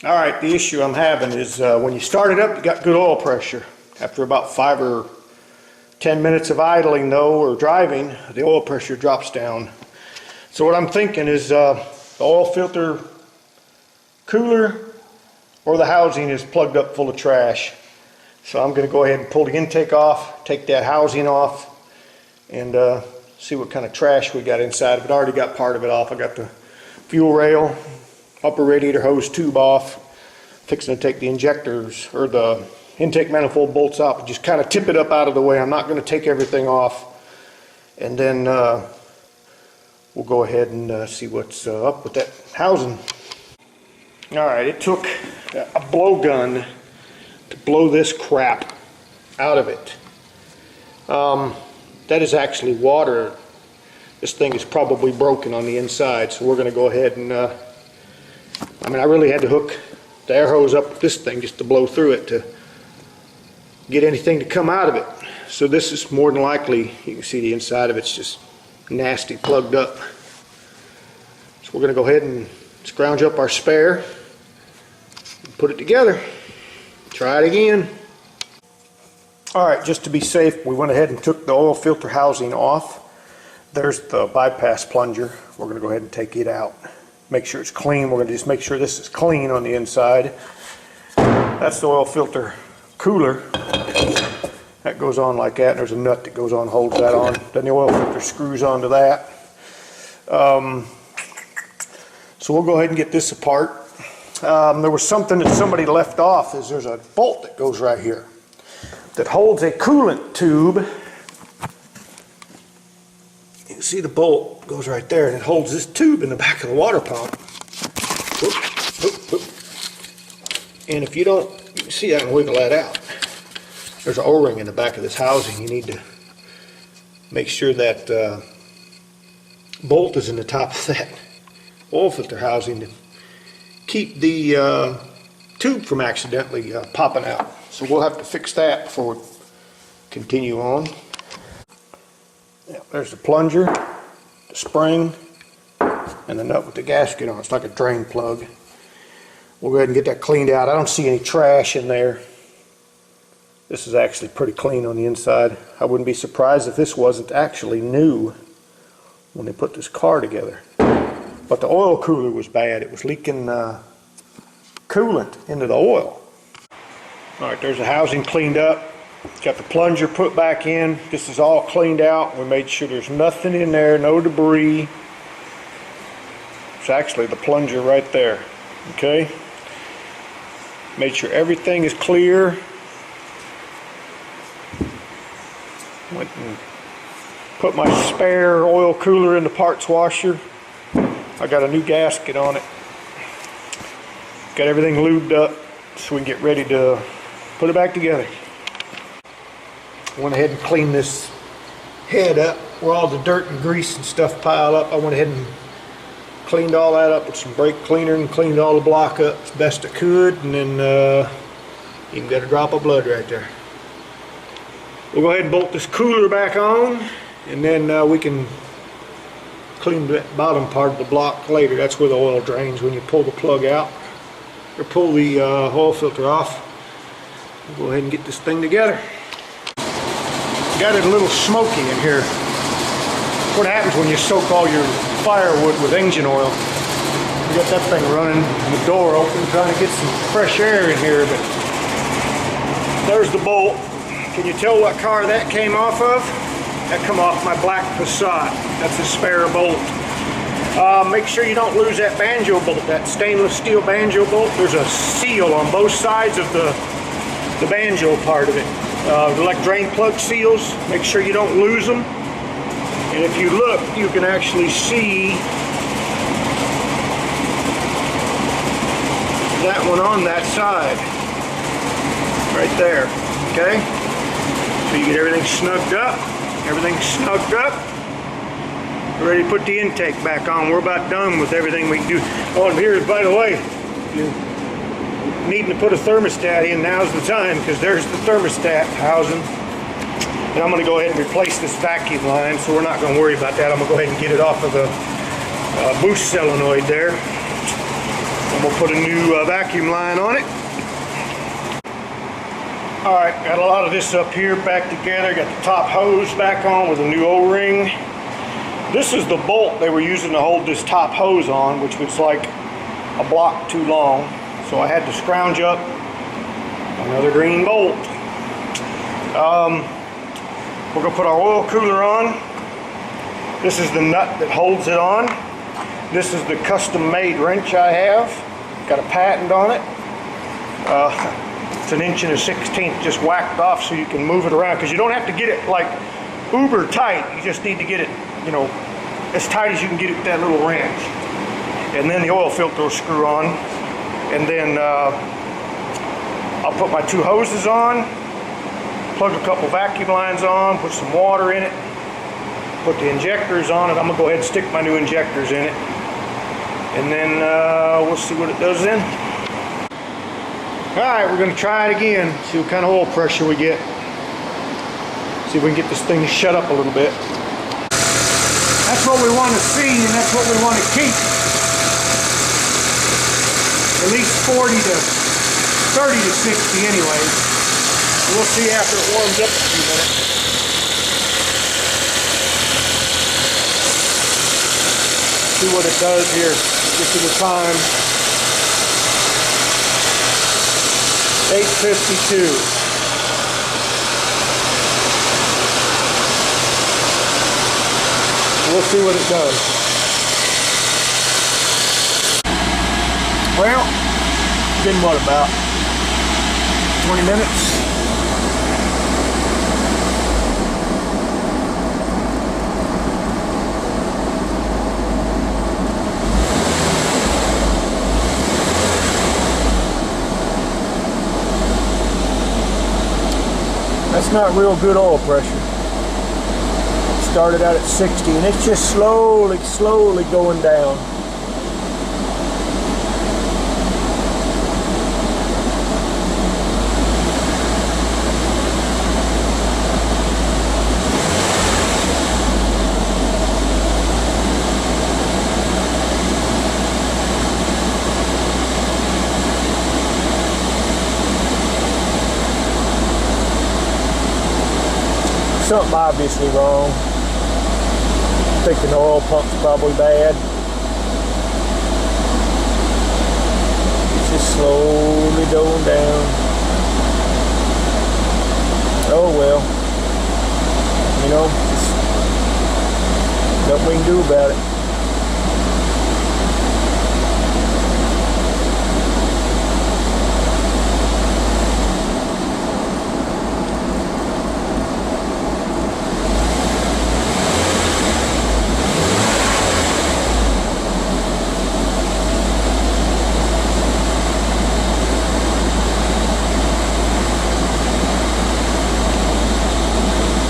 All right, the issue I'm having is when you start it up, you got good oil pressure. After about 5 or 10 minutes of idling though, or driving, the oil pressure drops down. So what I'm thinking is the oil filter cooler or the housing is plugged up full of trash. So I'm going to go ahead and pull the intake off, take that housing off, and see what kind of trash we got inside of it. I already got part of it off. I got the fuel rail, upper radiator hose tube off, fixing to take the injectors or the intake manifold bolts out, but just kind of tip it up out of the way. I'm not going to take everything off, and then we'll go ahead and see what's up with that housing. Alright, it took a blowgun to blow this crap out of it. That is actually water. This thing is probably broken on the inside, so we're going to go ahead and I really had to hook the air hose up with this thing just to blow through it to get anything to come out of it. So this is more than likely, you can see the inside of it's just nasty, plugged up. So we're going to go ahead and scrounge up our spare and put it together. Try it again. Alright, just to be safe, we went ahead and took the oil filter housing off. There's the bypass plunger. We're going to go ahead and take it out. Make sure it's clean. We're going to just make sure this is clean on the inside. That's the oil filter cooler. That goes on like that, and there's a nut that goes on, holds that on. Then the oil filter screws onto that. So we'll go ahead and get this apart. There was something that somebody left off. There's a bolt that goes right here that holds a coolant tube. You can see the bolt goes right there, and it holds this tube in the back of the water pump. Whoop, whoop, whoop. And if you don't, you can see I can wiggle that out. There's an O-ring in the back of this housing. You need to make sure that bolt is in the top of that oil filter housing to keep the tube from accidentally popping out. So we'll have to fix that before we continue on. Yeah, there's the plunger, the spring, and the nut with the gasket on. It's like a drain plug. We'll go ahead and get that cleaned out. I don't see any trash in there. This is actually pretty clean on the inside. I wouldn't be surprised if this wasn't actually new when they put this car together. But the oil cooler was bad. It was leaking coolant into the oil. Alright, there's the housing cleaned up. Got the plunger put back in. This is all cleaned out. We made sure there's nothing in there, no debris. It's actually the plunger right there. Okay? Made sure everything is clear. Went and put my spare oil cooler in the parts washer. I got a new gasket on it. Got everything lubed up so we can get ready to put it back together. Went ahead and cleaned this head up where all the dirt and grease and stuff pile up. I went ahead and cleaned all that up with some brake cleaner and cleaned all the block up as best I could, and then even got a drop of blood right there. We'll go ahead and bolt this cooler back on, and then we can clean the bottom part of the block later. That's where the oil drains when you pull the plug out or pull the oil filter off. We'll go ahead and get this thing together. Got it a little smoky in here. What happens when you soak all your firewood with engine oil? You got that thing running and the door open, trying to get some fresh air in here. But there's the bolt. Can you tell what car that came off of? That come off my black Passat. That's a spare bolt. Make sure you don't lose that banjo bolt, that stainless steel banjo bolt. There's a seal on both sides of the banjo part of it. Like drain plug seals. Make sure you don't lose them. And if you look, you can actually see that one on that side. Right there. Okay? So you get everything snugged up. Everything's snugged up. We're ready to put the intake back on. We're about done with everything we can do. Oh, and here, by the way, you're needing to put a thermostat in, now's the time, because there's the thermostat housing. And I'm going to go ahead and replace this vacuum line, so we're not going to worry about that. I'm going to go ahead and get it off of the boost solenoid there. And we'll put a new vacuum line on it. All right, got a lot of this up here back together. Got the top hose back on with a new O-ring. This is the bolt they were using to hold this top hose on, which was like a block too long. So I had to scrounge up another green bolt. We're gonna put our oil cooler on. This is the nut that holds it on. This is the custom-made wrench I have. Got a patent on it. It's 1 1/16 inch just whacked off so you can move it around, because you don't have to get it like uber tight. You just need to get it, you know, as tight as you can get it with that little wrench. And then the oil filter will screw on. And then I'll put my 2 hoses on, plug a couple vacuum lines on, put some water in it, put the injectors on it. I'm gonna go ahead and stick my new injectors in it. And then we'll see what it does then. All right, we're gonna try it again, see what kind of oil pressure we get. See if we can get this thing shut up a little bit. That's what we want to see, and that's what we want to keep. At least 30 to 60 anyways. We'll see after it warms up a few minutes. See what it does here. Get to the time. 8:52. We'll see what it does. Well, been what, about 20 minutes? That's not real good oil pressure. Started out at 60 and it's just slowly going down. Something obviously wrong. I think the oil pump's probably bad. It's just slowly going down. Oh well. You know, just nothing we can do about it.